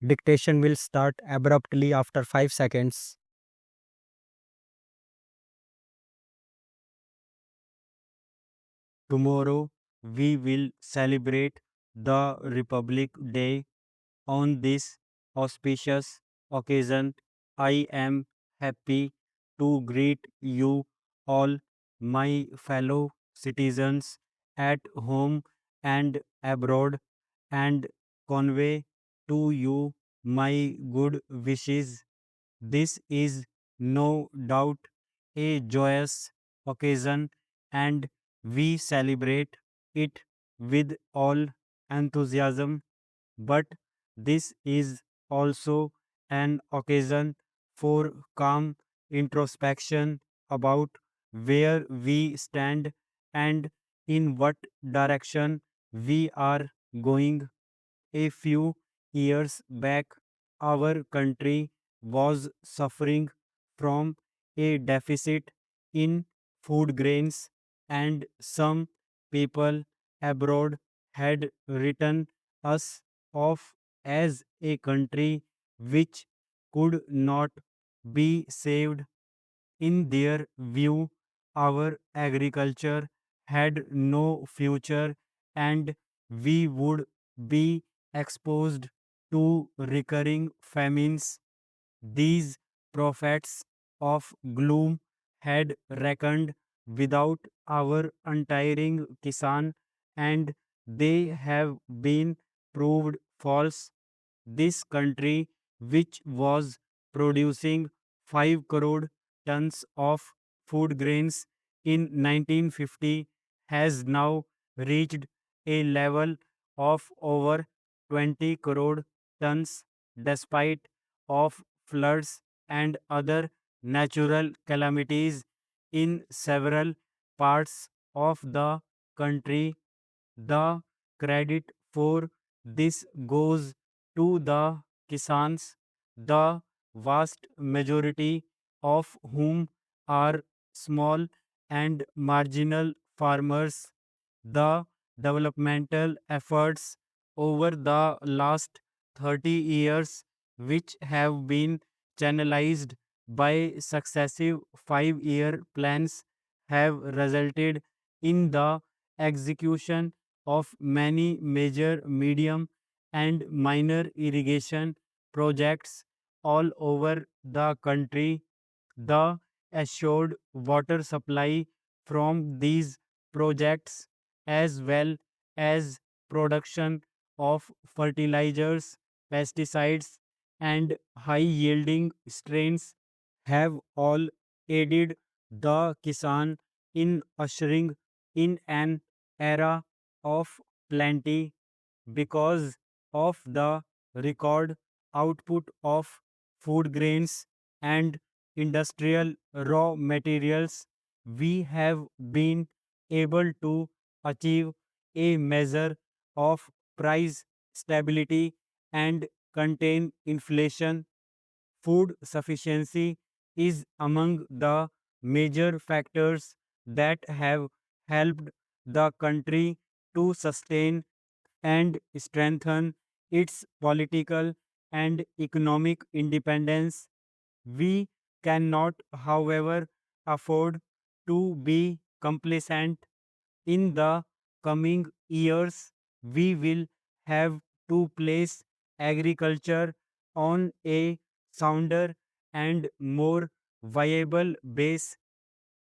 Dictation will start abruptly after 5 seconds. Tomorrow we will celebrate the Republic Day. On this auspicious occasion, I am happy to greet you all, my fellow citizens at home and abroad, and convey to you my good wishes. This is no doubt a joyous occasion, and we celebrate it with all enthusiasm. But this is also an occasion for calm introspection about where we stand and in what direction we are going. A few years back, our country was suffering from a deficit in food grains, and some people abroad had written us off as a country which could not be saved. In their view, our agriculture had no future and we would be exposed to recurring famines. These prophets of gloom had reckoned without our untiring Kisan, and they have been proved false. This country, which was producing 5 crore tons of food grains in 1950, has now reached a level of over 20 crore tons despite of floods and other natural calamities in several parts of the country. The credit for this goes to the Kisans, the vast majority of whom are small and marginal farmers. The developmental efforts over the last 30 years, which have been channelized by successive 5-year plans, have resulted in the execution of many major medium and minor irrigation projects all over the country. The assured water supply from these projects, as well as production of fertilizers, pesticides, and high yielding strains, have all aided the Kisan in ushering in an era of plenty. Because of the record output of food grains and industrial raw materials, we have been able to achieve a measure of price stability and contain inflation. Food sufficiency is among the major factors that have helped the country to sustain and strengthen its political and economic independence. We cannot, however, afford to be complacent. In the coming years, we will have to place agriculture on a sounder and more viable base.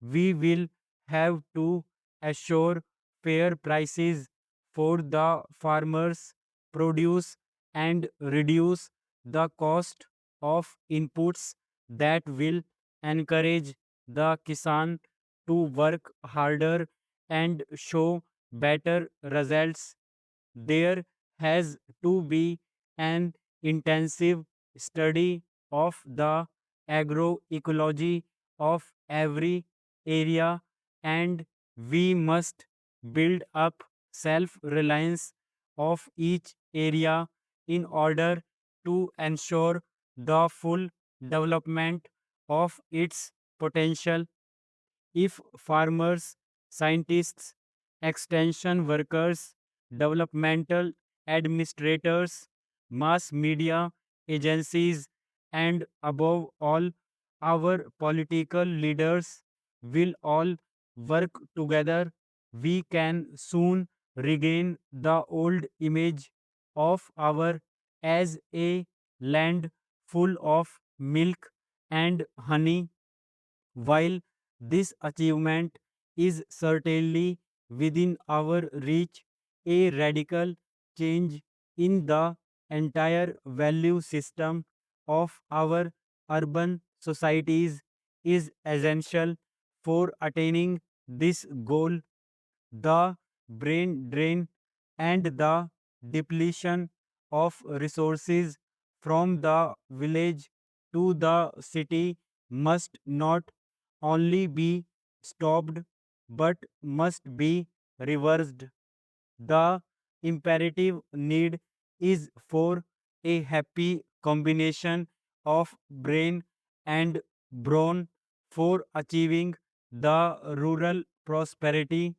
We will have to assure fair prices for the farmers' produce and reduce the cost of inputs that will encourage the Kisan to work harder and show better results. There has to be an intensive study of the agroecology of every area, and we must build up self reliance of each area in order to ensure the full development of its potential. If farmers, scientists, extension workers, developmental administrators, mass media, agencies, and above all, our political leaders will all work together, we can soon regain the old image of our as a land full of milk and honey. While this achievement is certainly within our reach, a radical change in the entire value system of our urban societies is essential for attaining this goal. The brain drain and the depletion of resources from the village to the city must not only be stopped but must be reversed. The imperative need is for a happy combination of brain and brawn for achieving the rural prosperity.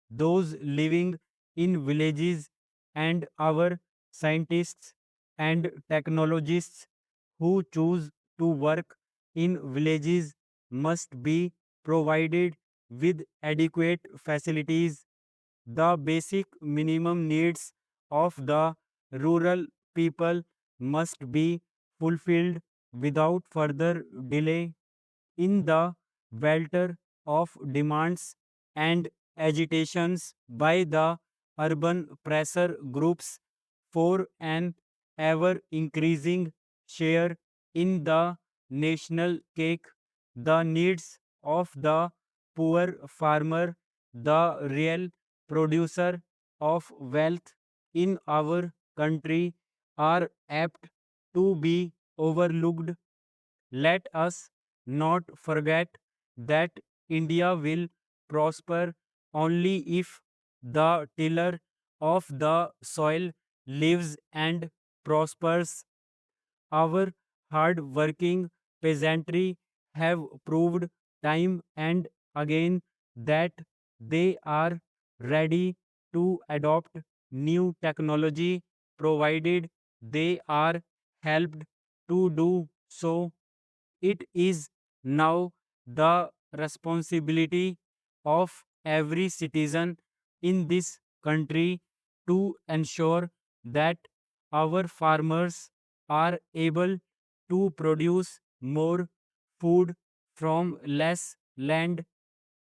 Those living in villages and our scientists and technologists who choose to work in villages must be provided with adequate facilities. The basic minimum needs of the rural people must be fulfilled without further delay. In the welter of demands and agitations by the urban pressure groups for an ever increasing share in the national cake, the needs of the poor farmer, the real producer of wealth in our country, are apt to be overlooked. Let us not forget that India will prosper only if the tiller of the soil lives and prospers. Our hard-working peasantry have proved time and again that they are ready to adopt new technology provided they are helped to do so. It is now the responsibility of every citizen in this country to ensure that our farmers are able to produce more food from less land.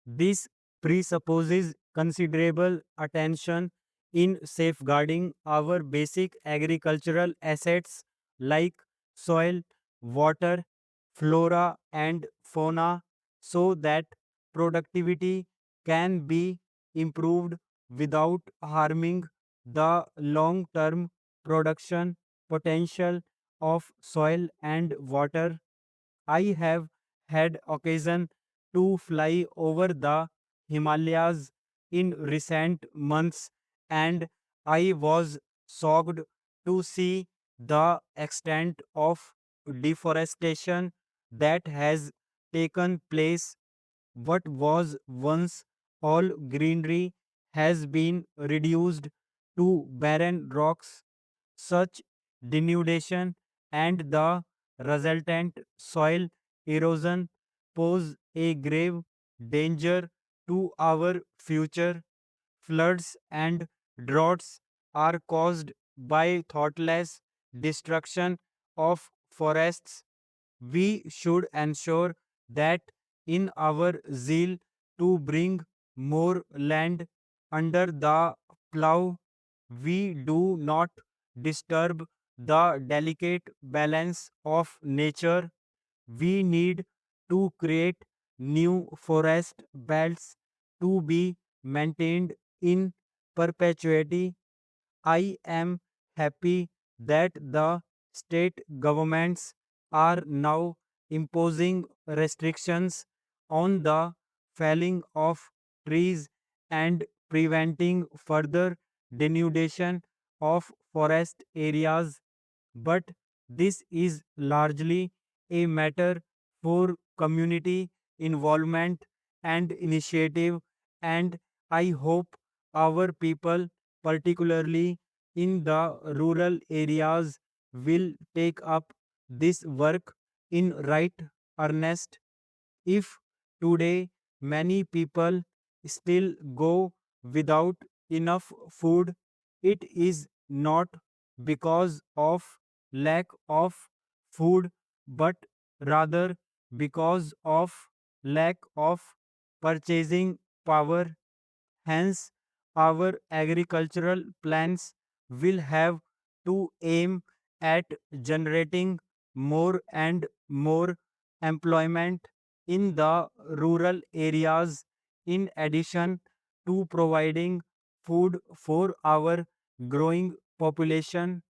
This presupposes considerable attention in safeguarding our basic agricultural assets like soil, water, flora, and fauna so that productivity can be improved without harming the long term production potential of soil and water. I have had occasion to fly over the Himalayas in recent months, and I was shocked to see the extent of deforestation that has taken place. What was once all greenery has been reduced to barren rocks. Such denudation and the resultant soil erosion pose a grave danger to our future. Floods and droughts are caused by thoughtless destruction of forests. We should ensure that in our zeal to bring more land under the plough, we do not disturb the delicate balance of nature. We need to create new forest belts to be maintained in perpetuity. I am happy that the state governments are now imposing restrictions on the felling of trees and preventing further denudation of forest areas. But this is largely a matter for community involvement and initiative, and I hope our people, particularly in the rural areas, will take up this work in right earnest. If today many people still go without enough food, it is not because of lack of food, but rather because of lack of purchasing power. Hence, our agricultural plans will have to aim at generating more and more employment in the rural areas, in addition to providing food for our growing population.